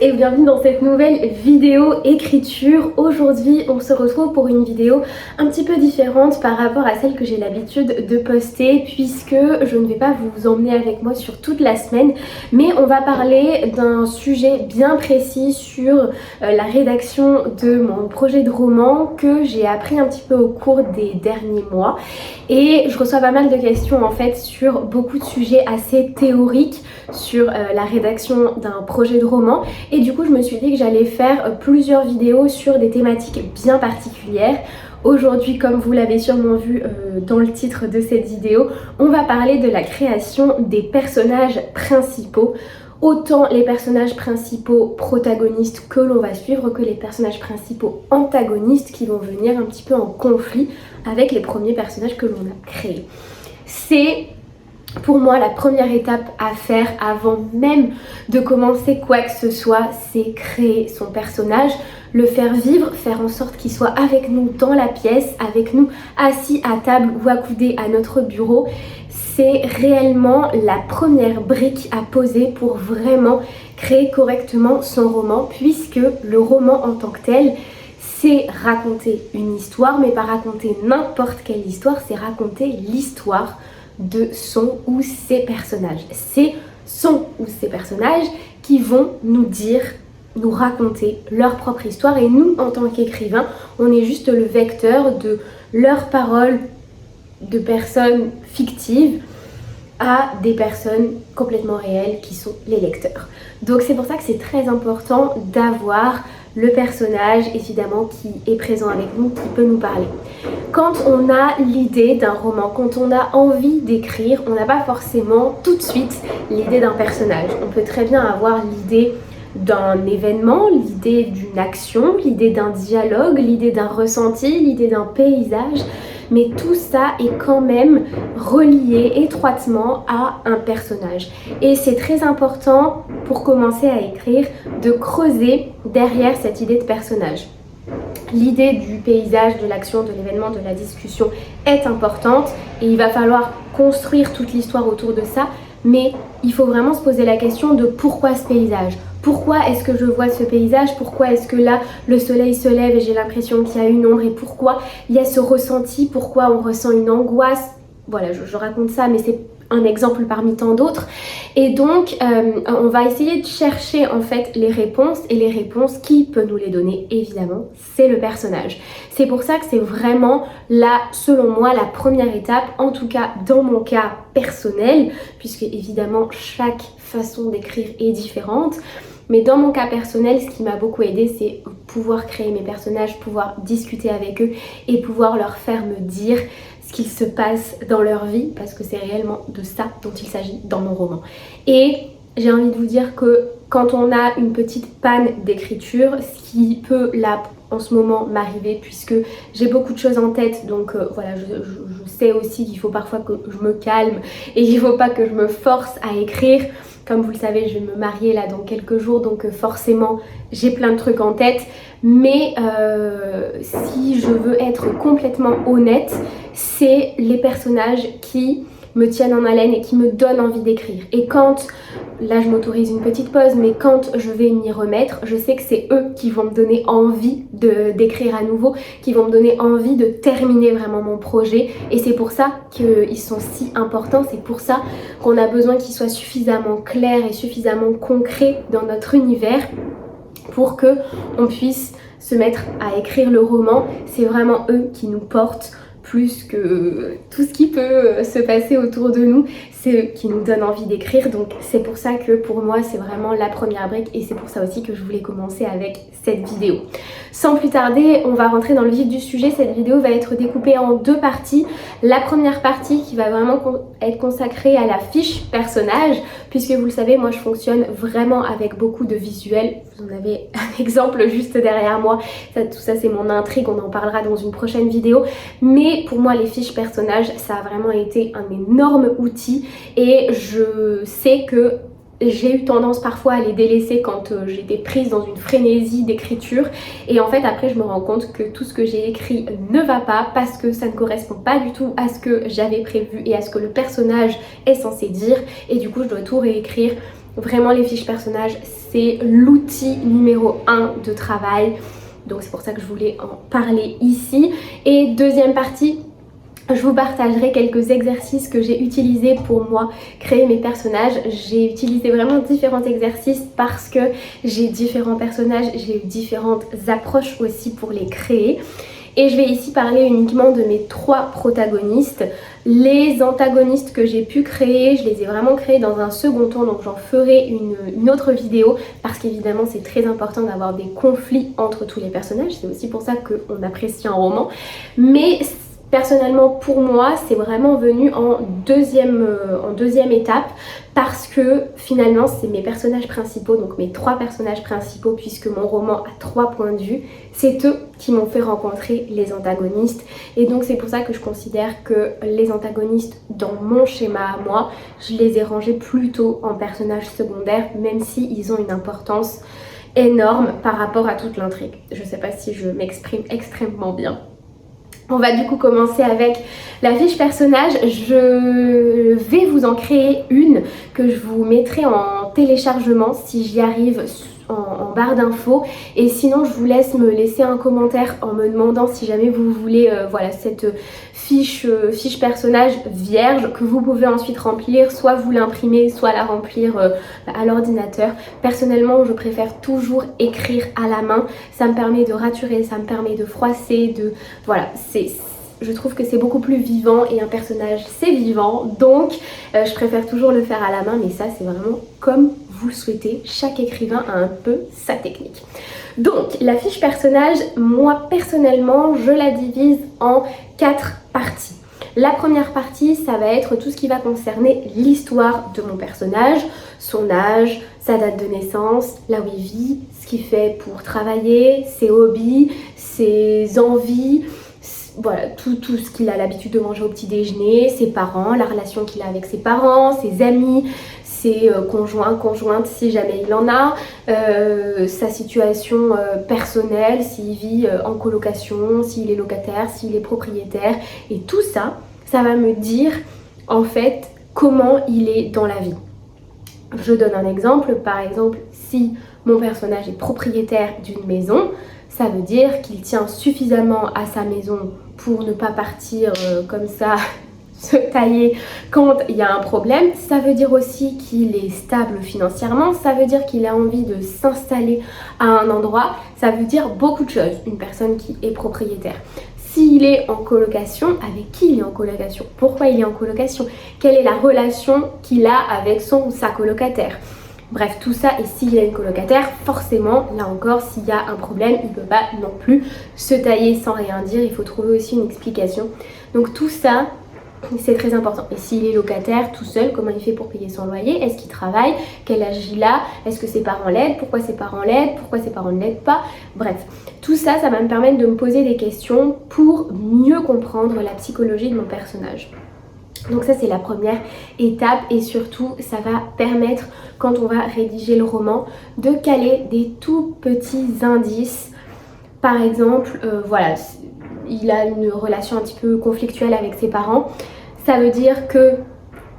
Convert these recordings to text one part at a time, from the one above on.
et bienvenue dans cette nouvelle vidéo écriture. Aujourd'hui on se retrouve pour une vidéo un petit peu différente par rapport à celle que j'ai l'habitude de poster, puisque je ne vais pas vous emmener avec moi sur toute la semaine, mais on va parler d'un sujet bien précis sur la rédaction de mon projet de roman que j'ai appris un petit peu au cours des derniers mois. Et je reçois pas mal de questions en fait sur beaucoup de sujets assez théoriques sur la rédaction d'un projet de roman, et du coup je me suis dit que j'allais faire plusieurs vidéos sur des thématiques bien particulières. Aujourd'hui, comme vous l'avez sûrement vu dans le titre de cette vidéo, on va parler de la création des personnages principaux. Autant les personnages principaux protagonistes que l'on va suivre que les personnages principaux antagonistes qui vont venir un petit peu en conflit avec les premiers personnages que l'on a créés. C'est pour moi la première étape à faire avant même de commencer quoi que ce soit, c'est créer son personnage, le faire vivre, faire en sorte qu'il soit avec nous dans la pièce, avec nous assis à table ou accoudé à notre bureau. C'est réellement la première brique à poser pour vraiment créer correctement son roman, puisque le roman en tant que tel, c'est raconter une histoire, mais pas raconter n'importe quelle histoire, c'est raconter l'histoire de son ou ses personnages. C'est son ou ses personnages qui vont nous dire, nous raconter leur propre histoire, et nous en tant qu'écrivains, on est juste le vecteur de leurs paroles de personnes fictives à des personnes complètement réelles qui sont les lecteurs. Donc c'est pour ça que c'est très important d'avoir le personnage évidemment qui est présent avec nous, qui peut nous parler. Quand on a l'idée d'un roman, quand on a envie d'écrire, on n'a pas forcément tout de suite l'idée d'un personnage. On peut très bien avoir l'idée d'un événement, l'idée d'une action, l'idée d'un dialogue, l'idée d'un ressenti, l'idée d'un paysage, mais tout ça est quand même relié étroitement à un personnage. Et c'est très important pour commencer à écrire de creuser derrière cette idée de personnage. L'idée du paysage, de l'action, de l'événement, de la discussion est importante, et il va falloir construire toute l'histoire autour de ça, mais il faut vraiment se poser la question de pourquoi ce paysage ? Pourquoi est-ce que je vois ce paysage? Pourquoi est-ce que là le soleil se lève et j'ai l'impression qu'il y a une ombre? Et pourquoi il y a ce ressenti? Pourquoi on ressent une angoisse? Voilà, je raconte ça, mais c'est un exemple parmi tant d'autres. Et donc on va essayer de chercher en fait les réponses, et les réponses, qui peut nous les donner? Évidemment, c'est le personnage. C'est pour ça que c'est vraiment là, selon moi, la première étape, en tout cas dans mon cas personnel, puisque évidemment chaque façon d'écrire est différente. Mais dans mon cas personnel, ce qui m'a beaucoup aidé, c'est pouvoir créer mes personnages, pouvoir discuter avec eux et pouvoir leur faire me dire ce qu'il se passe dans leur vie, parce que c'est réellement de ça dont il s'agit dans mon roman. Et j'ai envie de vous dire que quand on a une petite panne d'écriture, ce qui peut là en ce moment m'arriver, puisque j'ai beaucoup de choses en tête, donc voilà, je sais aussi qu'il faut parfois que je me calme et il ne faut pas que je me force à écrire. Comme vous le savez, je vais me marier là dans quelques jours, donc forcément j'ai plein de trucs en tête, mais si je veux être complètement honnête, c'est les personnages qui me tiennent en haleine et qui me donnent envie d'écrire. Et quand, là je m'autorise une petite pause, mais quand je vais m'y remettre, je sais que c'est eux qui vont me donner envie d'écrire à nouveau, qui vont me donner envie de terminer vraiment mon projet, et c'est pour ça qu'ils sont si importants, c'est pour ça qu'on a besoin qu'ils soient suffisamment clairs et suffisamment concrets dans notre univers pour que on puisse se mettre à écrire le roman. C'est vraiment eux qui nous portent plus que tout ce qui peut se passer autour de nous, c'est eux qui nous donnent envie d'écrire. Donc c'est pour ça que pour moi c'est vraiment la première brique, et c'est pour ça aussi que je voulais commencer avec cette vidéo. Sans plus tarder, on va rentrer dans le vif du sujet. Cette vidéo va être découpée en deux parties. La première partie qui va vraiment être consacrée à la fiche personnage, puisque vous le savez, moi je fonctionne vraiment avec beaucoup de visuels. Vous en avez un exemple juste derrière moi. Tout ça c'est mon intrigue, on en parlera dans une prochaine vidéo. Mais pour moi les fiches personnages, ça a vraiment été un énorme outil, et je sais que j'ai eu tendance parfois à les délaisser quand j'étais prise dans une frénésie d'écriture, et en fait après je me rends compte que tout ce que j'ai écrit ne va pas, parce que ça ne correspond pas du tout à ce que j'avais prévu et à ce que le personnage est censé dire, et du coup je dois tout réécrire Vraiment les fiches personnages c'est l'outil numéro 1 de travail. Donc c'est pour ça que je voulais en parler ici. Et deuxième partie, je vous partagerai quelques exercices que j'ai utilisés pour moi créer mes personnages. J'ai utilisé vraiment différents exercices parce que j'ai différents personnages, j'ai eu différentes approches aussi pour les créer. Et je vais ici parler uniquement de mes 3 protagonistes. Les antagonistes que j'ai pu créer, je les ai vraiment créés dans un second temps, donc j'en ferai une autre vidéo parce qu'évidemment c'est très important d'avoir des conflits entre tous les personnages. C'est aussi pour ça qu'on apprécie un roman. Mais personnellement pour moi c'est vraiment venu en deuxième étape parce que finalement c'est mes personnages principaux, donc mes 3 personnages principaux puisque mon roman a 3 points de vue, c'est eux qui m'ont fait rencontrer les antagonistes et donc c'est pour ça que je considère que les antagonistes dans mon schéma à moi, je les ai rangés plutôt en personnages secondaires même s'ils ont une importance énorme par rapport à toute l'intrigue. Je sais pas si je m'exprime extrêmement bien. On va du coup commencer avec la fiche personnage. Je vais vous en créer une que je vous mettrai en téléchargement si j'y arrive en barre d'infos et sinon je vous laisse me laisser un commentaire en me demandant si jamais vous voulez voilà cette fiche personnage vierge que vous pouvez ensuite remplir, soit vous l'imprimer soit la remplir à l'ordinateur. Personnellement je préfère toujours écrire à la main, ça me permet de raturer, ça me permet de froisser, voilà, je trouve que c'est beaucoup plus vivant et un personnage c'est vivant donc je préfère toujours le faire à la main mais ça c'est vraiment comme vous le souhaitez, chaque écrivain a un peu sa technique. Donc la fiche personnage, moi personnellement je la divise en 4 parties. La première partie ça va être tout ce qui va concerner l'histoire de mon personnage, son âge, sa date de naissance, là où il vit, ce qu'il fait pour travailler, ses hobbies, ses envies, voilà, tout ce qu'il a l'habitude de manger au petit déjeuner, ses parents, la relation qu'il a avec ses parents, ses amis, ses conjoints, conjointes si jamais il en a, sa situation personnelle, s'il vit en colocation, s'il est locataire, s'il est propriétaire et tout ça, ça va me dire en fait comment il est dans la vie. Je donne un exemple, par exemple si mon personnage est propriétaire d'une maison, ça veut dire qu'il tient suffisamment à sa maison pour ne pas partir comme ça se tailler quand il y a un problème. Ça veut dire aussi qu'il est stable financièrement, ça veut dire qu'il a envie de s'installer à un endroit, ça veut dire beaucoup de choses, une personne qui est propriétaire. S'il est en colocation, avec qui il est en colocation? Pourquoi il est en colocation? Quelle est la relation qu'il a avec son ou sa colocataire? Bref, tout ça, et s'il a une colocataire, forcément, là encore, s'il y a un problème, il ne peut pas non plus se tailler sans rien dire, il faut trouver aussi une explication. Donc tout ça, c'est très important. Et s'il est locataire tout seul, comment il fait pour payer son loyer? Est-ce qu'il travaille? Quel âge il a? Est-ce que ses parents l'aident? Pourquoi ses parents l'aident? Pourquoi ses parents ne l'aident pas? Bref, tout ça, ça va me permettre de me poser des questions pour mieux comprendre la psychologie de mon personnage. Donc ça c'est la première étape et surtout ça va permettre quand on va rédiger le roman de caler des tout petits indices. Par exemple, voilà, il a une relation un petit peu conflictuelle avec ses parents. Ça veut dire que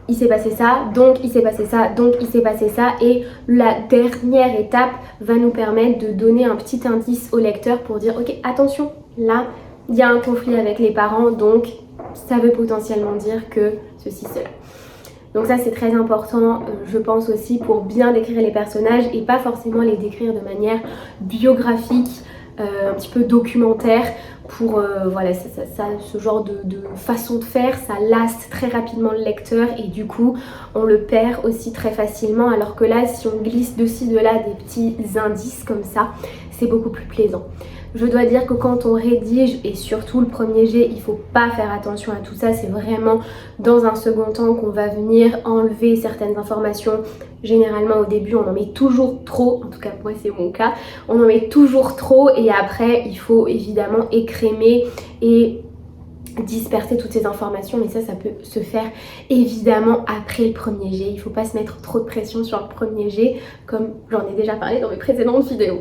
il s'est passé ça, donc il s'est passé ça, donc il s'est passé ça. Et la dernière étape va nous permettre de donner un petit indice au lecteur pour dire ok attention, là il y a un conflit avec les parents donc ça veut potentiellement dire que ceci, cela. Donc ça c'est très important je pense aussi pour bien décrire les personnages et pas forcément les décrire de manière biographique, un petit peu documentaire pour voilà ce genre de façon de faire ça lasse très rapidement le lecteur et du coup on le perd aussi très facilement alors que là si on glisse de ci de là des petits indices comme ça c'est beaucoup plus plaisant. Je dois dire que quand on rédige et surtout le premier jet, il faut pas faire attention à tout ça. C'est vraiment dans un second temps qu'on va venir enlever certaines informations. Généralement au début on en met toujours trop, en tout cas moi c'est mon cas, on en met toujours trop et après il faut évidemment écrémer et disperser toutes ces informations mais ça peut se faire évidemment après le premier jet. Il ne faut pas se mettre trop de pression sur le premier jet comme j'en ai déjà parlé dans mes précédentes vidéos.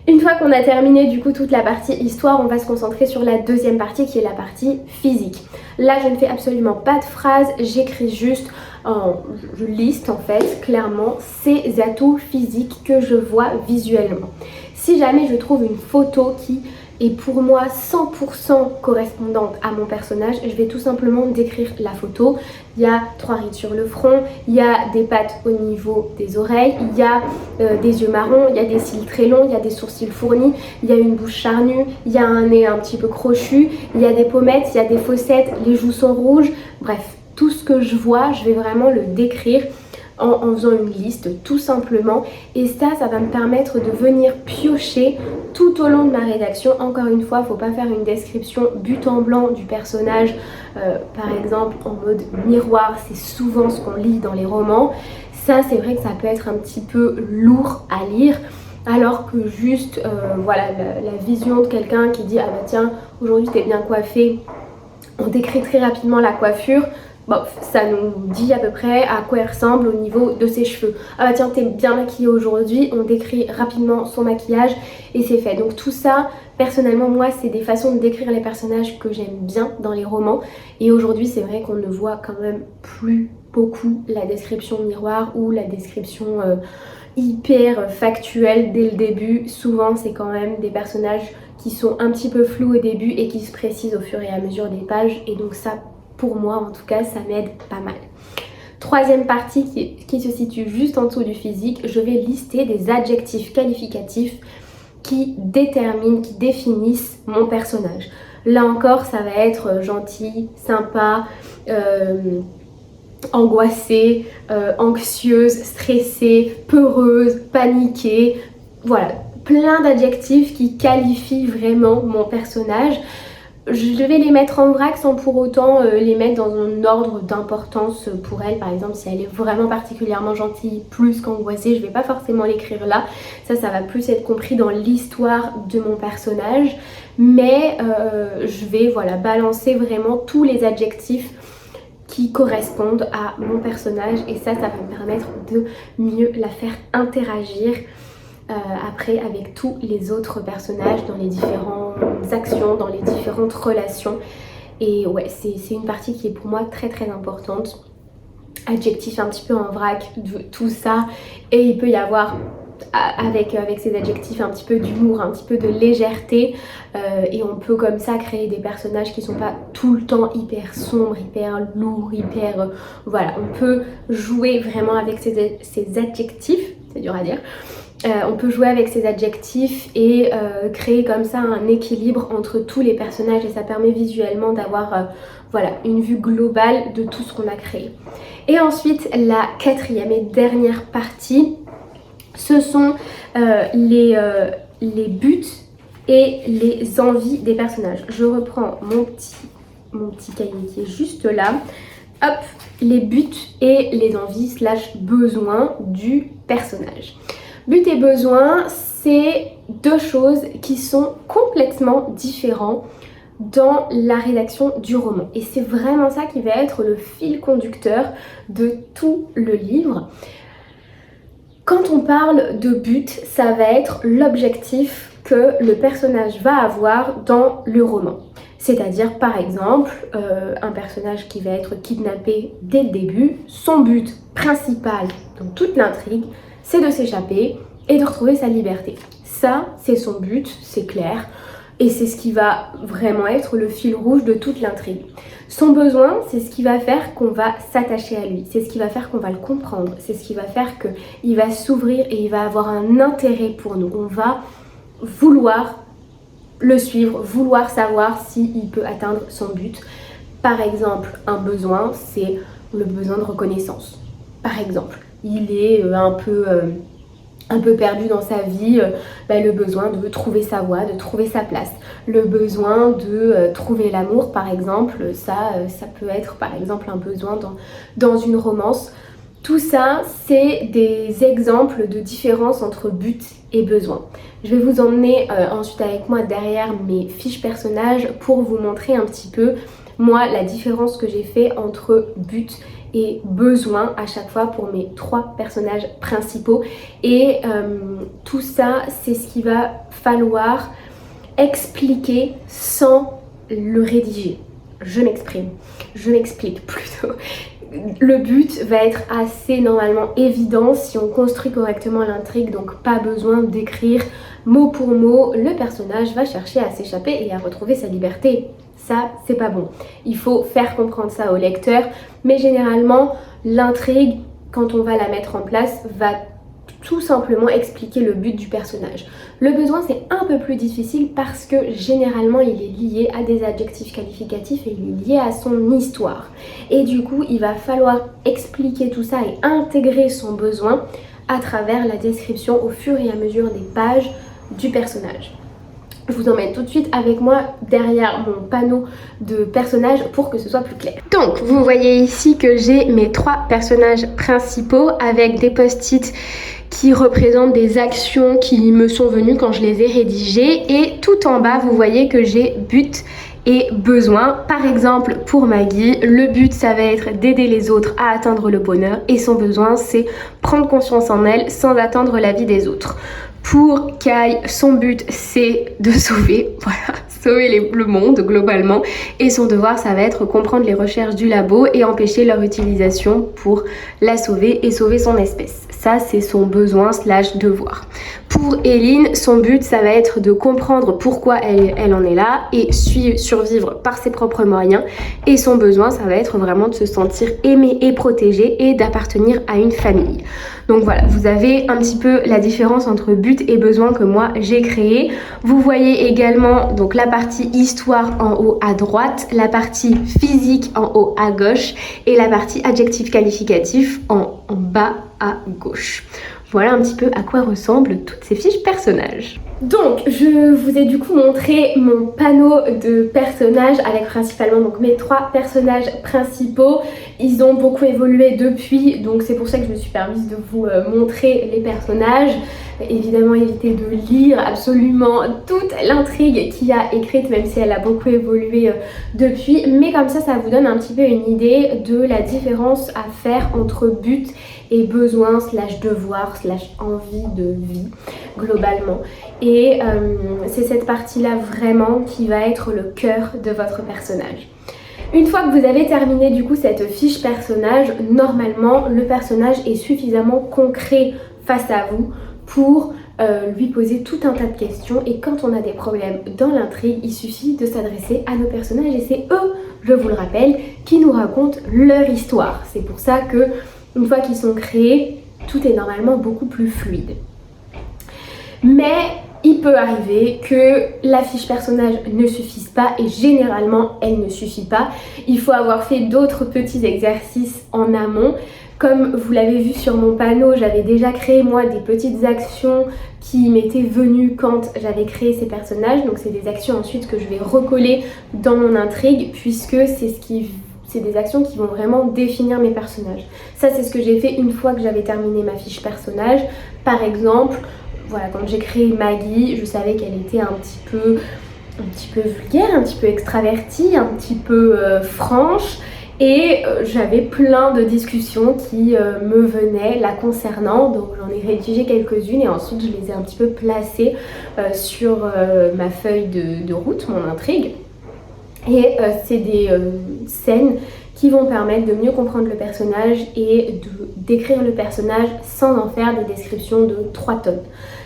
Une fois qu'on a terminé du coup toute la partie histoire, on va se concentrer sur la deuxième partie qui est la partie physique. Là je ne fais absolument pas de phrases, j'écris juste je liste en fait clairement ces atouts physiques que je vois visuellement. Si jamais je trouve une photo qui est pour moi 100% correspondante à mon personnage, je vais tout simplement décrire la photo. Il y a 3 rides sur le front, il y a des pattes au niveau des oreilles, il y a des yeux marrons, il y a des cils très longs, il y a des sourcils fournis, il y a une bouche charnue, il y a un nez un petit peu crochu, il y a des pommettes, il y a des fossettes, les joues sont rouges, bref, tout ce que je vois, je vais vraiment le décrire en faisant une liste tout simplement, et ça va me permettre de venir piocher tout au long de ma rédaction. Encore une fois, il ne faut pas faire une description but en blanc du personnage, par exemple en mode miroir, c'est souvent ce qu'on lit dans les romans. Ça c'est vrai que ça peut être un petit peu lourd à lire, alors que juste voilà, la vision de quelqu'un qui dit ah bah tiens, aujourd'hui t'es bien coiffée, on décrit très rapidement la coiffure. Bon, ça nous dit à peu près à quoi elle ressemble au niveau de ses cheveux. Ah bah tiens, t'es bien maquillée aujourd'hui, on décrit rapidement son maquillage et c'est fait. Donc tout ça, personnellement, moi, c'est des façons de décrire les personnages que j'aime bien dans les romans. Et aujourd'hui, c'est vrai qu'on ne voit quand même plus beaucoup la description miroir ou la description hyper factuelle dès le début. Souvent, c'est quand même des personnages qui sont un petit peu flous au début et qui se précisent au fur et à mesure des pages. Et donc ça, pour moi en tout cas, ça m'aide pas mal. Troisième partie qui se situe juste en dessous du physique, je vais lister des adjectifs qualificatifs qui déterminent, qui définissent mon personnage. Là encore, ça va être gentil, sympa, angoissée, anxieuse, stressée, peureuse, paniquée. Voilà, plein d'adjectifs qui qualifient vraiment mon personnage. Je vais les mettre en vrac sans pour autant les mettre dans un ordre d'importance pour elle. Par exemple, si elle est vraiment particulièrement gentille, plus qu'angoissée, je ne vais pas forcément l'écrire là. Ça va plus être compris dans l'histoire de mon personnage. Mais je vais voilà, balancer vraiment tous les adjectifs qui correspondent à mon personnage. Et ça va me permettre de mieux la faire interagir après avec tous les autres personnages dans les différentes actions, dans les différentes relations. Et ouais, c'est une partie qui est pour moi très très importante. Adjectifs un petit peu en vrac, tout ça. Et il peut y avoir avec ces adjectifs un petit peu d'humour, un petit peu de légèreté, et on peut comme ça créer des personnages qui sont pas tout le temps hyper sombres, hyper lourds, hyper... voilà, on peut jouer vraiment avec ces adjectifs, c'est dur à dire. On peut jouer avec ces adjectifs et créer comme ça un équilibre entre tous les personnages, et ça permet visuellement d'avoir voilà, une vue globale de tout ce qu'on a créé. Et ensuite, la quatrième et dernière partie, ce sont les buts et les envies des personnages. Je reprends mon petit cahier qui est juste là. Hop, les buts et les envies / besoins du personnage. But et besoin, c'est deux choses qui sont complètement différentes dans la rédaction du roman. Et c'est vraiment ça qui va être le fil conducteur de tout le livre. Quand on parle de but, ça va être l'objectif que le personnage va avoir dans le roman. C'est-à-dire par exemple, un personnage qui va être kidnappé dès le début, son but principal dans toute l'intrigue, c'est de s'échapper et de retrouver sa liberté. Ça, c'est son but, c'est clair, et c'est ce qui va vraiment être le fil rouge de toute l'intrigue. Son besoin, c'est ce qui va faire qu'on va s'attacher à lui, c'est ce qui va faire qu'on va le comprendre, c'est ce qui va faire qu'il va s'ouvrir et il va avoir un intérêt pour nous. On va vouloir le suivre, vouloir savoir s'il peut atteindre son but. Par exemple, un besoin, c'est le besoin de reconnaissance. Par exemple, il est un peu perdu dans sa vie, le besoin de trouver sa voie, de trouver sa place. Le besoin de trouver l'amour, par exemple, ça peut être par exemple un besoin dans une romance. Tout ça, c'est des exemples de différence entre but et besoin. Je vais vous emmener ensuite avec moi derrière mes fiches personnages pour vous montrer un petit peu, moi, la différence que j'ai fait entre but et besoin à chaque fois pour mes 3 personnages principaux. Et tout ça, c'est ce qu'il va falloir expliquer sans le rédiger. Je m'exprime, je m'explique plutôt. le but va être assez normalement évident si on construit correctement l'intrigue, donc pas besoin d'écrire mot pour mot. Le personnage va chercher à s'échapper et à retrouver sa liberté. Ça, c'est pas bon. Il faut faire comprendre ça au lecteur, mais généralement, l'intrigue, quand on va la mettre en place, va tout simplement expliquer le but du personnage. Le besoin, c'est un peu plus difficile parce que généralement il est lié à des adjectifs qualificatifs et il est lié à son histoire. Et du coup, il va falloir expliquer tout ça et intégrer son besoin à travers la description au fur et à mesure des pages du personnage. Je vous emmène tout de suite avec moi derrière mon panneau de personnages pour que ce soit plus clair. Donc, vous voyez ici que j'ai mes 3 personnages principaux avec des post-it qui représentent des actions qui me sont venues quand je les ai rédigées. Et tout en bas, vous voyez que j'ai but et besoin. Par exemple, pour Maggie, le but, ça va être d'aider les autres à atteindre le bonheur. Et son besoin, c'est prendre confiance en elle sans attendre l'avis des autres. Pour Kai, son but c'est de sauver, voilà, sauver le monde globalement. Et son devoir, ça va être comprendre les recherches du labo et empêcher leur utilisation pour la sauver et sauver son espèce. Ça, c'est son besoin / devoir. Pour Eileen, son but, ça va être de comprendre pourquoi elle en est là et survivre par ses propres moyens. Et son besoin, ça va être vraiment de se sentir aimée et protégée et d'appartenir à une famille. Donc voilà, vous avez un petit peu la différence entre but et besoin que moi j'ai créé. Vous voyez également donc la partie histoire en haut à droite, la partie physique en haut à gauche et la partie adjectif qualificatif en bas à gauche. Voilà un petit peu à quoi ressemblent toutes ces fiches personnages. Donc je vous ai du coup montré mon panneau de personnages avec principalement donc mes 3 personnages principaux. Ils ont beaucoup évolué depuis, donc c'est pour ça que je me suis permise de vous montrer les personnages. Évidemment, évitez de lire absolument toute l'intrigue qu'il y a écrite, même si elle a beaucoup évolué depuis. Mais comme ça vous donne un petit peu une idée de la différence à faire entre but et besoin / devoir / envie de vie globalement. Et c'est cette partie-là vraiment qui va être le cœur de votre personnage. Une fois que vous avez terminé du coup cette fiche personnage, normalement le personnage est suffisamment concret face à vous pour lui poser tout un tas de questions. Et quand on a des problèmes dans l'intrigue, il suffit de s'adresser à nos personnages et c'est eux, je vous le rappelle, qui nous racontent leur histoire. C'est pour ça que une fois qu'ils sont créés, tout est normalement beaucoup plus fluide. Mais il peut arriver que la fiche personnage ne suffise pas et généralement elle ne suffit pas. Il faut avoir fait d'autres petits exercices en amont. Comme vous l'avez vu sur mon panneau, j'avais déjà créé moi des petites actions qui m'étaient venues quand j'avais créé ces personnages. Donc c'est des actions ensuite que je vais recoller dans mon intrigue puisque c'est des actions qui vont vraiment définir mes personnages. Ça c'est ce que j'ai fait une fois que j'avais terminé ma fiche personnage. Par exemple, voilà, quand j'ai créé Maggie, je savais qu'elle était un petit peu vulgaire, un petit peu extravertie, un petit peu franche. Et j'avais plein de discussions qui me venaient la concernant, donc j'en ai rédigé quelques-unes et ensuite je les ai un petit peu placées sur ma feuille de route, mon intrigue. Et c'est des scènes qui vont permettre de mieux comprendre le personnage et de décrire le personnage sans en faire des descriptions de 3 tonnes.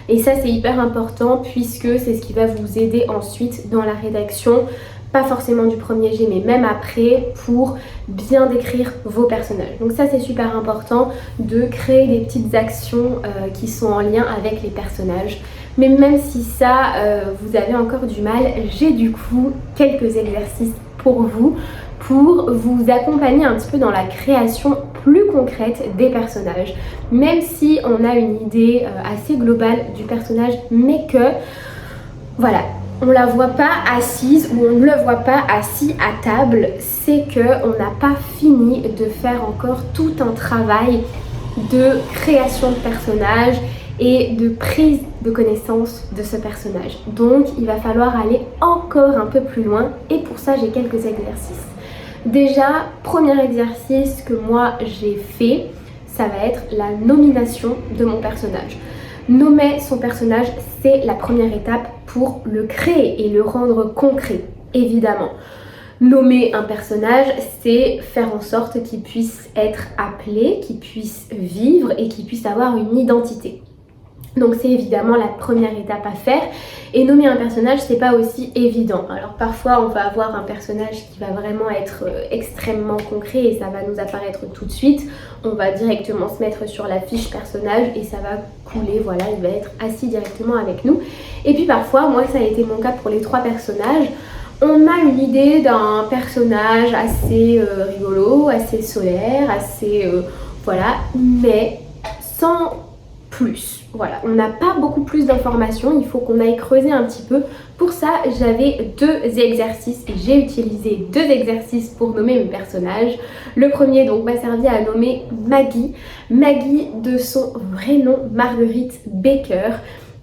Et ça c'est hyper important puisque c'est ce qui va vous aider ensuite dans la rédaction, pas forcément du premier jet mais même après, pour bien décrire vos personnages. Donc ça c'est super important de créer des petites actions qui sont en lien avec les personnages. Mais même si ça vous avez encore du mal, j'ai du coup quelques exercices pour vous accompagner un petit peu dans la création plus concrète des personnages. Même si on a une idée assez globale du personnage mais que voilà, on la voit pas assise ou on ne le voit pas assis à table, c'est que on n'a pas fini de faire encore tout un travail de création de personnage et de prise de connaissance de ce personnage. Donc il va falloir aller encore un peu plus loin et pour ça j'ai quelques exercices. Déjà, premier exercice que moi j'ai fait, ça va être la nomination de mon personnage. Nommer son personnage, c'est la première étape pour le créer et le rendre concret, évidemment. Nommer un personnage, c'est faire en sorte qu'il puisse être appelé, qu'il puisse vivre et qu'il puisse avoir une identité. Donc c'est évidemment la première étape à faire, et nommer un personnage c'est pas aussi évident. Alors parfois on va avoir un personnage qui va vraiment être extrêmement concret et ça va nous apparaître tout de suite. On va directement se mettre sur la fiche personnage et ça va couler, voilà, il va être assis directement avec nous. Et puis parfois, moi ça a été mon cas pour les 3 personnages, on a une idée d'un personnage assez rigolo, assez solaire, assez voilà, mais sans plus. Voilà, on n'a pas beaucoup plus d'informations, il faut qu'on aille creuser un petit peu. Pour ça, j'avais 2 exercices et j'ai utilisé 2 exercices pour nommer mes personnages. Le premier donc m'a servi à nommer Maggie. Maggie de son vrai nom, Marguerite Baker.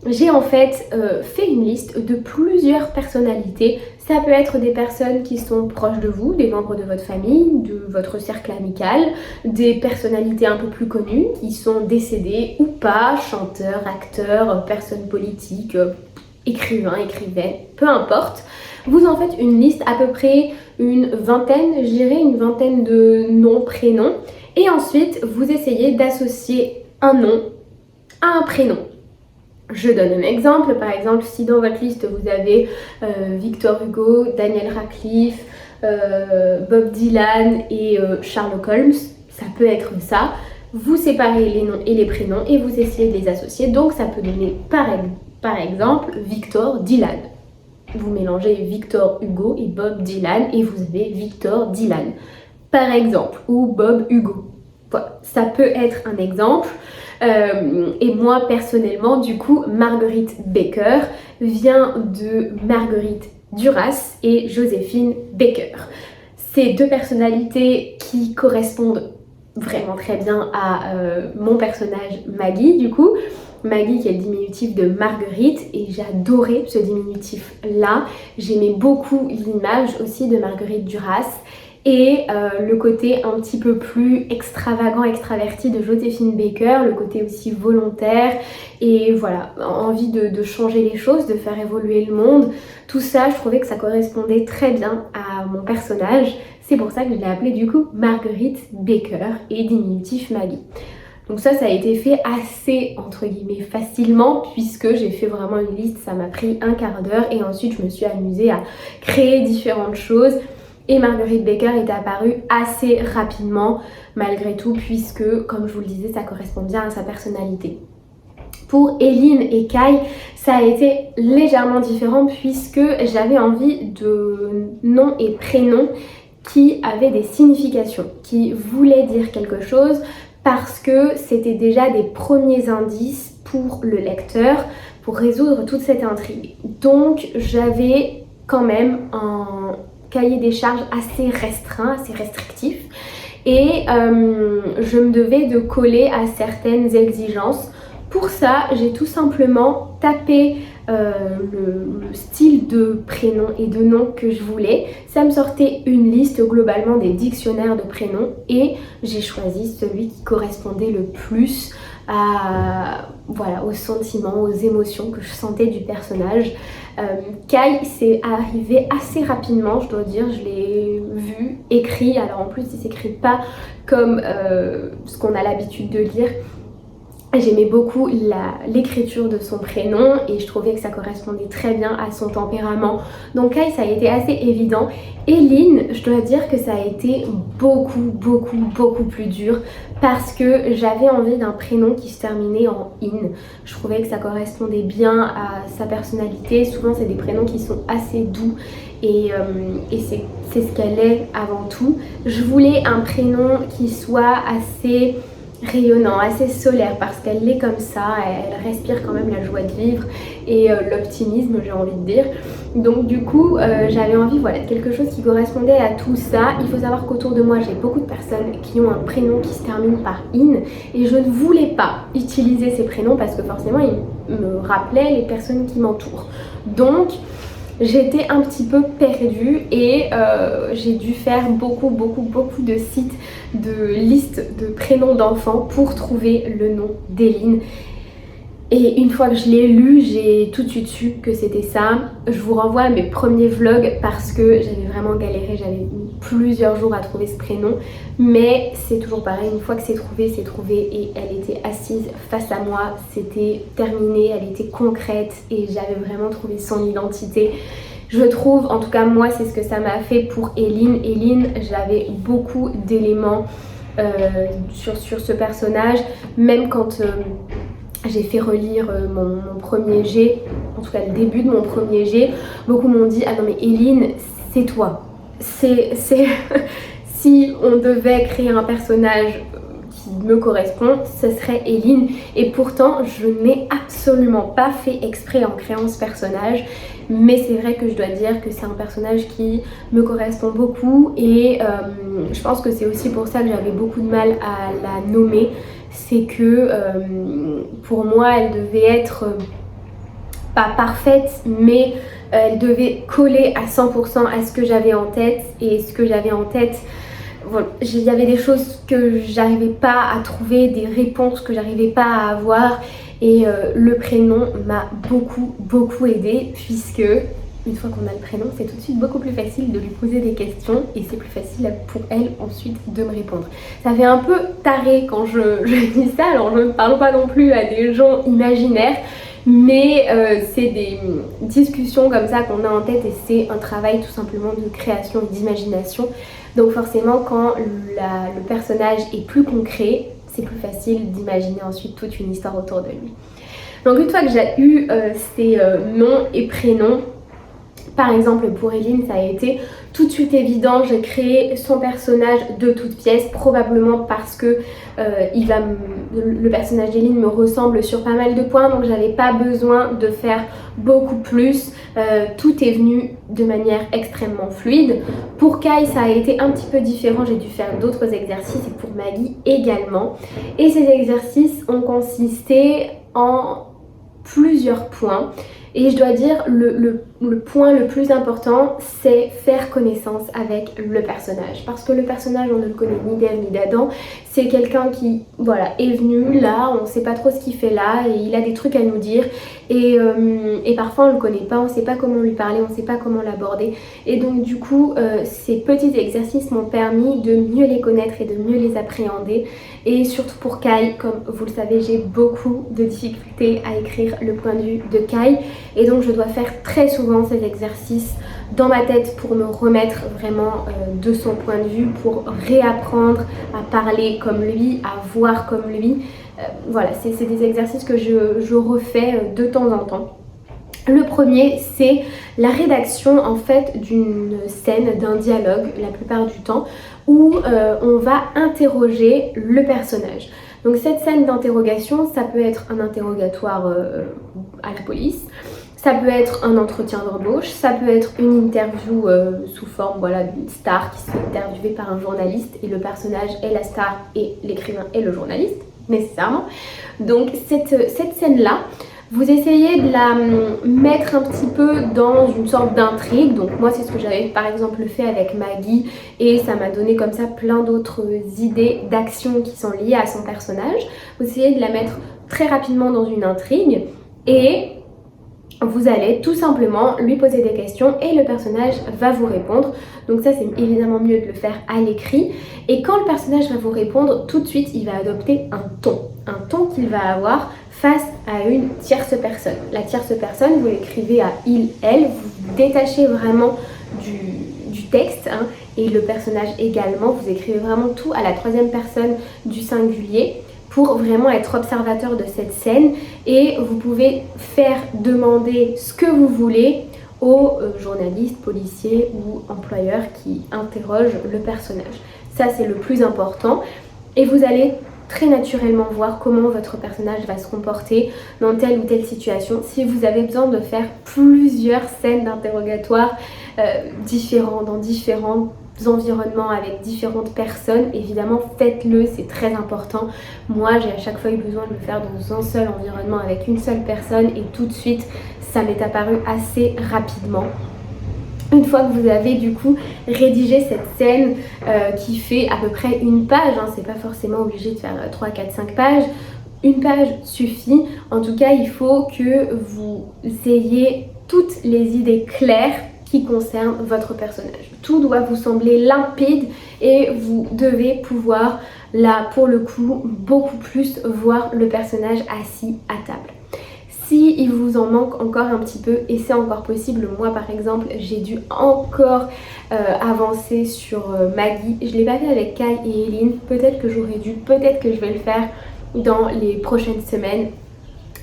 J'ai en fait fait une liste de plusieurs personnalités. Ça peut être des personnes qui sont proches de vous, des membres de votre famille, de votre cercle amical, des personnalités un peu plus connues qui sont décédées ou pas, chanteurs, acteurs, personnes politiques, écrivains, écrivaines, peu importe. Vous en faites une liste, à peu près une vingtaine, je dirais une vingtaine de noms, prénoms. Et ensuite, vous essayez d'associer un nom à un prénom. Je donne un exemple, par exemple si dans votre liste vous avez Victor Hugo, Daniel Radcliffe, Bob Dylan et Sherlock Holmes, ça peut être ça. Vous séparez les noms et les prénoms et vous essayez de les associer, donc ça peut donner par exemple Victor Dylan. Vous mélangez Victor Hugo et Bob Dylan et vous avez Victor Dylan par exemple, ou Bob Hugo. Voilà, ça peut être un exemple. Et moi personnellement, du coup, Marguerite Baker vient de Marguerite Duras et Joséphine Baker. C'est 2 personnalités qui correspondent vraiment très bien à mon personnage Maggie, du coup. Maggie qui est le diminutif de Marguerite, et j'adorais ce diminutif là. J'aimais beaucoup l'image aussi de Marguerite Duras. Et le côté un petit peu plus extravagant, extraverti de Joséphine Baker, le côté aussi volontaire et voilà, envie de changer les choses, de faire évoluer le monde. Tout ça, je trouvais que ça correspondait très bien à mon personnage. C'est pour ça que je l'ai appelée du coup Marguerite Baker et diminutif Maggie. Donc ça a été fait assez entre guillemets facilement puisque j'ai fait vraiment une liste, ça m'a pris un quart d'heure et ensuite je me suis amusée à créer différentes choses. Et Marguerite Baker est apparue assez rapidement malgré tout puisque, comme je vous le disais, ça correspond bien à sa personnalité. Pour Eileen et Kai, ça a été légèrement différent puisque j'avais envie de noms et prénoms qui avaient des significations, qui voulaient dire quelque chose parce que c'était déjà des premiers indices pour le lecteur pour résoudre toute cette intrigue. Donc j'avais quand même un cahier des charges assez restreint, assez restrictif et je me devais de coller à certaines exigences. Pour ça, j'ai tout simplement tapé le style de prénom et de nom que je voulais. Ça me sortait une liste globalement des dictionnaires de prénoms et j'ai choisi celui qui correspondait le plus voilà, aux sentiments, aux émotions que je sentais du personnage. Kai, c'est arrivé assez rapidement, je dois dire, je l'ai vu écrit, alors en plus il s'écrit pas comme ce qu'on a l'habitude de lire. J'aimais beaucoup l'écriture de son prénom et je trouvais que ça correspondait très bien à son tempérament. Donc Kai, ça a été assez évident. Eileen, je dois dire que ça a été beaucoup plus dur parce que j'avais envie d'un prénom qui se terminait en in. Je trouvais que ça correspondait bien à sa personnalité. Souvent c'est des prénoms qui sont assez doux et c'est ce qu'elle est avant tout. Je voulais un prénom qui soit assez rayonnant, assez solaire parce qu'elle l'est comme ça, elle respire quand même la joie de vivre et l'optimisme, j'ai envie de dire. Donc du coup j'avais envie, voilà, de quelque chose qui correspondait à tout ça. Il faut savoir qu'autour de moi j'ai beaucoup de personnes qui ont un prénom qui se termine par in et je ne voulais pas utiliser ces prénoms parce que forcément ils me rappelaient les personnes qui m'entourent. Donc j'étais un petit peu perdue et j'ai dû faire beaucoup de sites, de listes de prénoms d'enfants pour trouver le nom d'Eileen. Et une fois que je l'ai lu, j'ai tout de suite su que c'était ça. Je vous renvoie à mes premiers vlogs parce que j'avais vraiment galéré, j'avais mis plusieurs jours à trouver ce prénom. Mais c'est toujours pareil, une fois que c'est trouvé et elle était assise face à moi, c'était terminé, elle était concrète et j'avais vraiment trouvé son identité. Je trouve, en tout cas moi c'est ce que ça m'a fait pour Eline. Eline, j'avais beaucoup d'éléments sur ce personnage, même quand... j'ai fait relire mon premier jet, en tout cas le début de mon premier jet. Beaucoup m'ont dit ah non mais Eline c'est toi. Si on devait créer un personnage qui me correspond, ce serait Eline. Et pourtant je n'ai absolument pas fait exprès en créant ce personnage. Mais c'est vrai que je dois dire que c'est un personnage qui me correspond beaucoup. Et je pense que c'est aussi pour ça que j'avais beaucoup de mal à la nommer. C'est que pour moi elle devait être pas parfaite mais elle devait coller à 100% à ce que j'avais en tête. Et ce que j'avais en tête, voilà, il y avait des choses que j'arrivais pas à trouver, des réponses que j'arrivais pas à avoir. Et le prénom m'a beaucoup aidée puisque une fois qu'on a le prénom, c'est tout de suite beaucoup plus facile de lui poser des questions et c'est plus facile pour elle ensuite de me répondre. Ça fait un peu taré quand je dis ça, alors je ne parle pas non plus à des gens imaginaires, mais c'est des discussions comme ça qu'on a en tête et c'est un travail tout simplement de création et d'imagination. Donc forcément quand le personnage est plus concret, c'est plus facile d'imaginer ensuite toute une histoire autour de lui. Donc une fois que j'ai eu ces noms et prénoms, par exemple pour Eline ça a été tout de suite évident, j'ai créé son personnage de toutes pièces, probablement parce que le personnage d'Eline me ressemble sur pas mal de points, donc j'avais pas besoin de faire beaucoup plus, tout est venu de manière extrêmement fluide. Pour Kai ça a été un petit peu différent, j'ai dû faire d'autres exercices et pour Maggie également. Et ces exercices ont consisté en plusieurs points. Et je dois dire, le point le plus important, c'est faire connaissance avec le personnage. Parce que le personnage, on ne le connaît ni d'Ève ni d'Adam. C'est quelqu'un qui, voilà, est venu là, on ne sait pas trop ce qu'il fait là et il a des trucs à nous dire. Et parfois, on ne le connaît pas, on ne sait pas comment lui parler, on ne sait pas comment l'aborder. Et donc, du coup, ces petits exercices m'ont permis de mieux les connaître et de mieux les appréhender. Et surtout pour Kai, comme vous le savez, j'ai beaucoup de difficultés à écrire le point de vue de Kai. Et donc je dois faire très souvent ces exercices dans ma tête pour me remettre vraiment de son point de vue, pour réapprendre à parler comme lui, à voir comme lui. Voilà, c'est des exercices que je refais de temps en temps. Le premier, c'est la rédaction en fait d'une scène, d'un dialogue la plupart du temps, où on va interroger le personnage. Donc cette scène d'interrogation, ça peut être un interrogatoire à la police, ça peut être un entretien d'embauche, ça peut être une interview sous forme voilà, d'une star qui se fait interviewer par un journaliste et le personnage est la star et l'écrivain est le journaliste, nécessairement. Donc cette scène-là, vous essayez de la mettre un petit peu dans une sorte d'intrigue. Donc moi c'est ce que j'avais par exemple fait avec Maggie et ça m'a donné comme ça plein d'autres idées d'action qui sont liées à son personnage. Vous essayez de la mettre très rapidement dans une intrigue et vous allez tout simplement lui poser des questions et le personnage va vous répondre. Donc ça c'est évidemment mieux de le faire à l'écrit. Et quand le personnage va vous répondre, tout de suite il va adopter un ton qu'il va avoir face à une tierce personne. La tierce personne, vous l'écrivez à il, elle, vous détachez vraiment du texte hein, et le personnage également, vous écrivez vraiment tout à la troisième personne du singulier pour vraiment être observateur de cette scène et vous pouvez faire demander ce que vous voulez aux journalistes, policiers ou employeurs qui interrogent le personnage. Ça c'est le plus important et vous allez très naturellement voir comment votre personnage va se comporter dans telle ou telle situation. Si vous avez besoin de faire plusieurs scènes d'interrogatoire différents, dans différents environnements avec différentes personnes, évidemment faites-le, c'est très important. Moi j'ai à chaque fois eu besoin de le faire dans un seul environnement avec une seule personne et tout de suite ça m'est apparu assez rapidement. Une fois que vous avez du coup rédigé cette scène qui fait à peu près une page, hein, c'est pas forcément obligé de faire 3, 4, 5 pages, une page suffit. En tout cas, il faut que vous ayez toutes les idées claires qui concernent votre personnage. Tout doit vous sembler limpide et vous devez pouvoir, là pour le coup, beaucoup plus voir le personnage assis à table. Si il vous en manque encore un petit peu, et c'est encore possible, moi par exemple j'ai dû encore avancer sur Maggie. Je l'ai pas fait avec Kai et Eileen, peut-être que j'aurais dû, peut-être que je vais le faire dans les prochaines semaines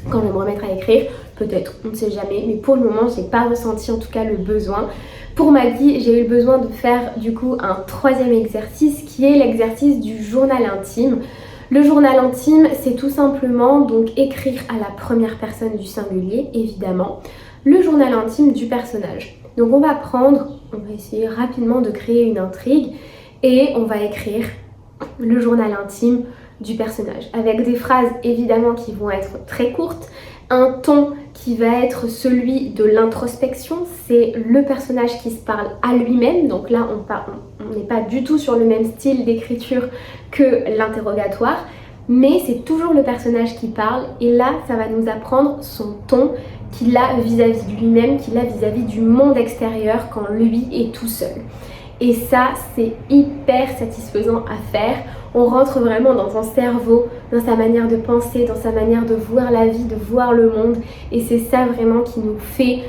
quand je vais me remettre à écrire, peut-être, on ne sait jamais, mais pour le moment j'ai pas ressenti en tout cas le besoin. Pour Maggie, j'ai eu le besoin de faire du coup un troisième exercice qui est l'exercice du journal intime. Le journal intime, c'est tout simplement donc écrire à la première personne du singulier, évidemment, le journal intime du personnage. Donc on va essayer rapidement de créer une intrigue et on va écrire le journal intime du personnage avec des phrases évidemment qui vont être très courtes, un ton qui va être celui de l'introspection, c'est le personnage qui se parle à lui-même, donc là on n'est pas du tout sur le même style d'écriture que l'interrogatoire, mais c'est toujours le personnage qui parle et là ça va nous apprendre son ton qu'il a vis-à-vis de lui-même, qu'il a vis-à-vis du monde extérieur quand lui est tout seul. Et ça, c'est hyper satisfaisant à faire. On rentre vraiment dans son cerveau, dans sa manière de penser, dans sa manière de voir la vie, de voir le monde. Et c'est ça vraiment qui nous fait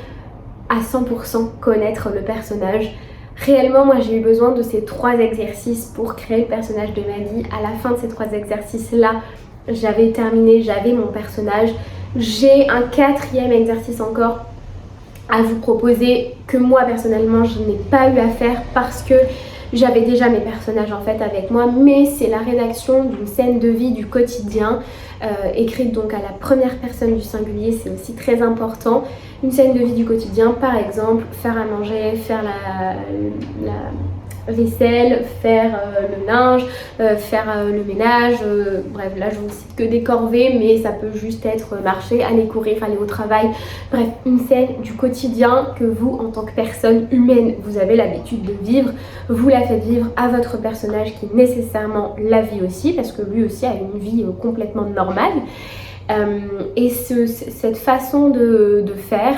à 100% connaître le personnage. Réellement, moi j'ai eu besoin de ces 3 exercices pour créer le personnage de Maggie. À la fin de ces 3 exercices-là, j'avais terminé, j'avais mon personnage. J'ai un 4e exercice encore à vous proposer que moi personnellement je n'ai pas eu à faire parce que j'avais déjà mes personnages en fait avec moi, mais c'est la rédaction d'une scène de vie du quotidien écrite donc à la première personne du singulier, c'est aussi très important. Une scène de vie du quotidien, par exemple faire à manger, faire la vaisselle, faire le linge, faire le ménage, bref là je vous cite que des corvées mais ça peut juste être marcher, aller courir, aller au travail, bref une scène du quotidien que vous en tant que personne humaine vous avez l'habitude de vivre, vous la faites vivre à votre personnage qui nécessairement la vit aussi parce que lui aussi a une vie complètement normale et cette façon de faire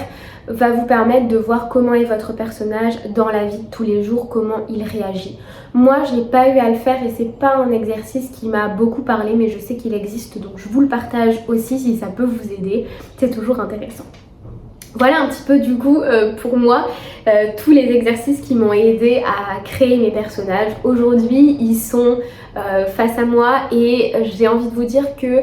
va vous permettre de voir comment est votre personnage dans la vie de tous les jours, comment il réagit. Moi, je n'ai pas eu à le faire et c'est pas un exercice qui m'a beaucoup parlé, mais je sais qu'il existe, donc je vous le partage aussi si ça peut vous aider, c'est toujours intéressant. Voilà un petit peu du coup pour moi tous les exercices qui m'ont aidé à créer mes personnages. Aujourd'hui, ils sont face à moi et j'ai envie de vous dire que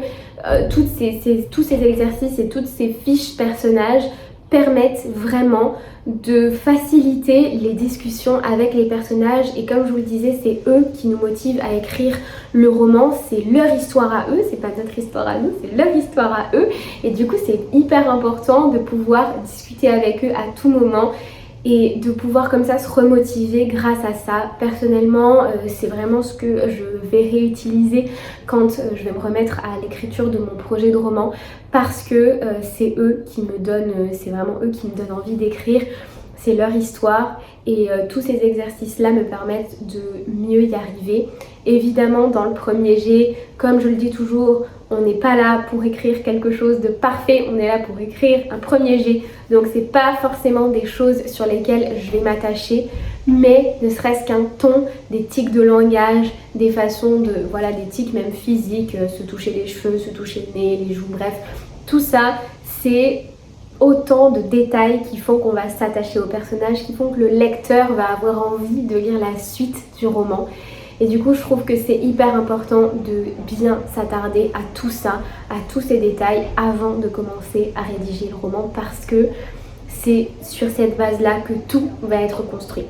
tous ces exercices et toutes ces fiches personnages permettent vraiment de faciliter les discussions avec les personnages et comme je vous le disais, c'est eux qui nous motivent à écrire le roman, c'est leur histoire à eux, c'est pas notre histoire à nous, c'est leur histoire à eux et du coup c'est hyper important de pouvoir discuter avec eux à tout moment et de pouvoir comme ça se remotiver grâce à ça. Personnellement, c'est vraiment ce que je vais réutiliser quand je vais me remettre à l'écriture de mon projet de roman parce que c'est eux qui me donnent, c'est vraiment eux qui me donnent envie d'écrire. C'est leur histoire et tous ces exercices-là me permettent de mieux y arriver. Évidemment, dans le premier jet, comme je le dis toujours, on n'est pas là pour écrire quelque chose de parfait, on est là pour écrire un premier jet. Donc c'est pas forcément des choses sur lesquelles je vais m'attacher, mais ne serait-ce qu'un ton, des tics de langage, des façons de, voilà, des tics même physiques, se toucher les cheveux, se toucher le nez, les joues, bref, tout ça, c'est autant de détails qui font qu'on va s'attacher au personnage, qui font que le lecteur va avoir envie de lire la suite du roman. Et du coup, je trouve que c'est hyper important de bien s'attarder à tout ça, à tous ces détails avant de commencer à rédiger le roman parce que c'est sur cette base-là que tout va être construit.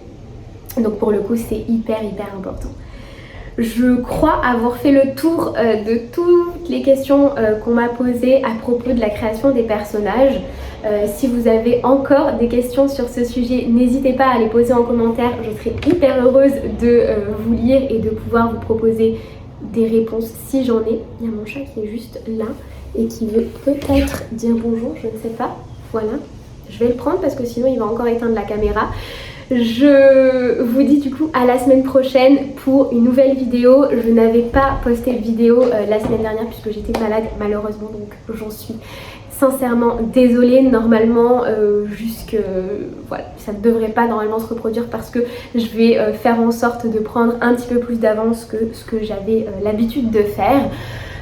Donc pour le coup, c'est hyper important. Je crois avoir fait le tour de toutes les questions qu'on m'a posées à propos de la création des personnages. Si vous avez encore des questions sur ce sujet, n'hésitez pas à les poser en commentaire. Je serai hyper heureuse de vous lire et de pouvoir vous proposer des réponses si j'en ai. Il y a mon chat qui est juste là et qui veut peut-être dire bonjour, je ne sais pas. Voilà, je vais le prendre parce que sinon il va encore éteindre la caméra. Je vous dis du coup à la semaine prochaine pour une nouvelle vidéo. Je n'avais pas posté de vidéo la semaine dernière puisque j'étais malade malheureusement, donc j'en suis sincèrement désolée. Normalement voilà, ça ne devrait pas normalement se reproduire parce que je vais faire en sorte de prendre un petit peu plus d'avance que ce que j'avais l'habitude de faire.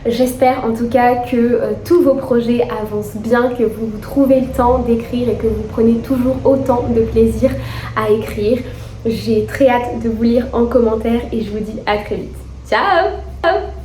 J'espère en tout cas que tous vos projets avancent bien, que vous trouvez le temps d'écrire et que vous prenez toujours autant de plaisir à écrire. J'ai très hâte de vous lire en commentaire et je vous dis à très vite. Ciao!